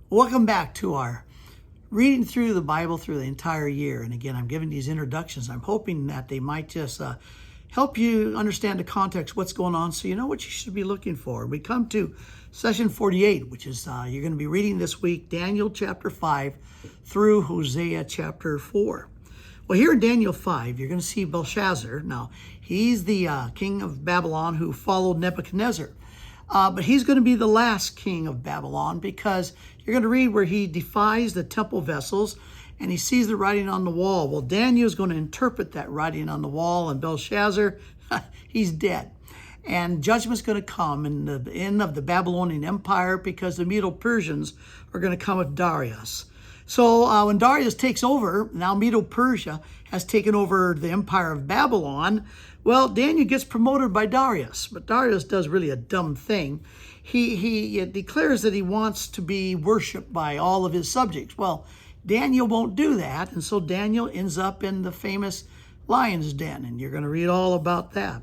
Welcome back to our reading through the Bible through the entire year. And again, I'm giving these introductions. I'm hoping that they might just help you understand the context, what's going on, so you know what you should be looking for. We come to session 48, which is you're going to be reading this week Daniel chapter 5 through Hosea chapter 4. Well, here in Daniel 5, you're going to see Belshazzar. Now, he's the king of Babylon who followed Nebuchadnezzar. But he's going to be the last king of Babylon, because you're going to read where he defies the temple vessels and he sees the writing on the wall. Well, Daniel is going to interpret that writing on the wall, and Belshazzar, he's dead. And judgment's going to come in the end of the Babylonian Empire, because the Medo-Persians are going to come with Darius. So when Darius takes over, now Medo-Persia has taken over the empire of Babylon. Well, Daniel gets promoted by Darius, but Darius does really a dumb thing. He declares that he wants to be worshipped by all of his subjects. Well, Daniel won't do that, and so Daniel ends up in the famous lion's den, and you're going to read all about that.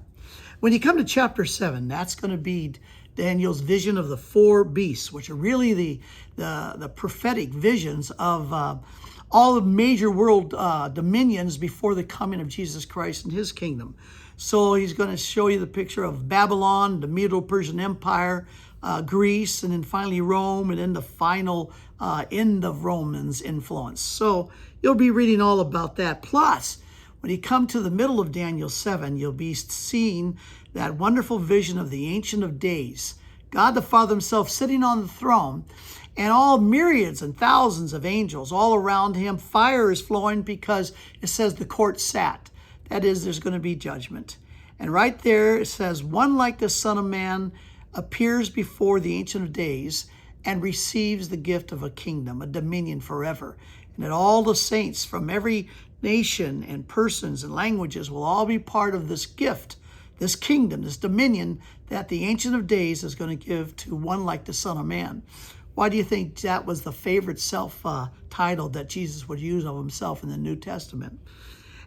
When you come to chapter 7, that's going to be Daniel's vision of the four beasts, which are really the prophetic visions of all the major world dominions before the coming of Jesus Christ and his kingdom. So he's going to show you the picture of Babylon, the Medo-Persian Empire, Greece, and then finally Rome, and then the final end of Romans' influence. So you'll be reading all about that. Plus, when you come to the middle of Daniel 7, you'll be seeing that wonderful vision of the Ancient of Days, God the Father himself sitting on the throne, and all myriads and thousands of angels all around him. Fire is flowing because it says the court sat. That is, there's going to be judgment. And right there it says, one like the Son of Man appears before the Ancient of Days and receives the gift of a kingdom, a dominion forever. And that all the saints from every nation and persons and languages will all be part of this gift, this kingdom, this dominion that the Ancient of Days is going to give to one like the Son of Man. Why do you think that was the favorite self-title that Jesus would use of himself in the New Testament?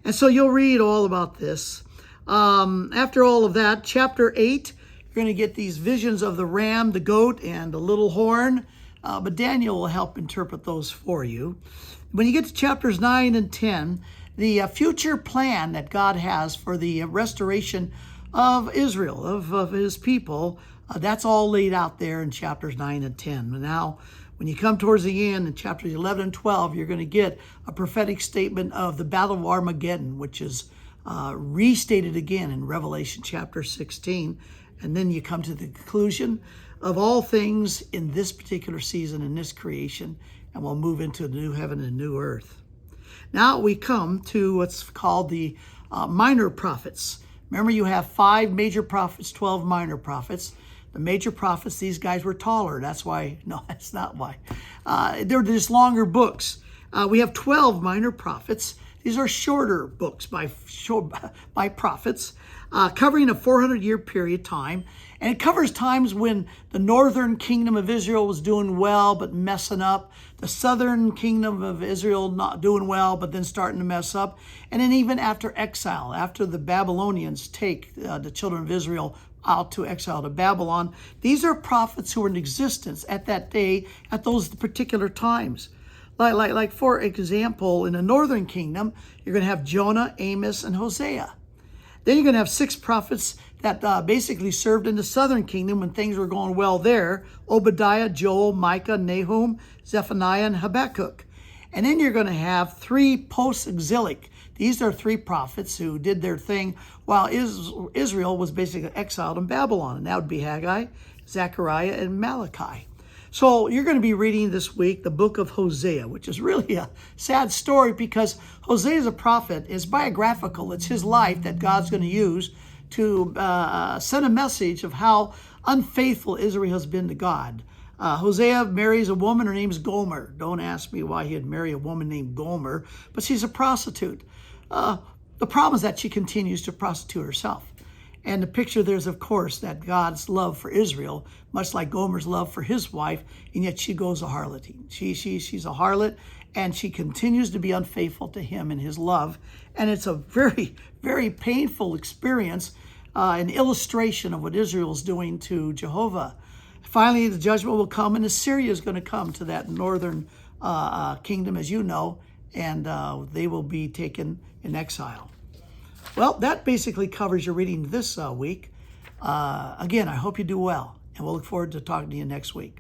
And so you'll read all about this. After all of that, chapter 8, you're going to get these visions of the ram, the goat, and the little horn. But Daniel will help interpret those for you. When you get to chapters 9 and 10, the future plan that God has for the restoration of Israel, of his people, that's all laid out there in chapters 9 and 10. Now, when you come towards the end in chapters 11 and 12, you're going to get a prophetic statement of the Battle of Armageddon, which is restated again in Revelation chapter 16. And then you come to the conclusion of all things in this particular season, in this creation, and we'll move into the new heaven and new earth. Now we come to what's called the minor prophets. Remember, you have 5 major prophets, 12 minor prophets. The major prophets, these guys were taller. That's why, no, that's not why. They're just longer books. We have 12 minor prophets. These are shorter books by prophets, covering a 400-year period of time. And it covers times when the northern kingdom of Israel was doing well, but messing up. The southern kingdom of Israel not doing well, but then starting to mess up. And then even after exile, after the Babylonians take the children of Israel out to exile to Babylon, these are prophets who were in existence at that day, at those particular times. Like for example, in the northern kingdom, you're going to have Jonah, Amos, and Hosea. Then you're going to have 6 prophets that basically served in the southern kingdom when things were going well there: Obadiah, Joel, Micah, Nahum, Zephaniah, and Habakkuk. And then you're going to have 3 post-exilic. These are 3 prophets who did their thing while Israel was basically exiled in Babylon. And that would be Haggai, Zechariah, and Malachi. So you're going to be reading this week the book of Hosea, which is really a sad story, because Hosea is a prophet. It's biographical. It's his life that God's going to use to send a message of how unfaithful Israel has been to God. Hosea marries a woman. Her name's Gomer. Don't ask me why he'd marry a woman named Gomer, but she's a prostitute. The problem is that she continues to prostitute herself. And the picture there's, of course, that God's love for Israel, much like Gomer's love for his wife, and yet she goes a harlotine. She's a harlot, and she continues to be unfaithful to him in his love. And it's a very, very painful experience, an illustration of what Israel's doing to Jehovah. finally, the judgment will come, and Assyria is going to come to that northern kingdom, as you know, and they will be taken in exile. Well, that basically covers your reading this week. Again, I hope you do well, and we'll look forward to talking to you next week.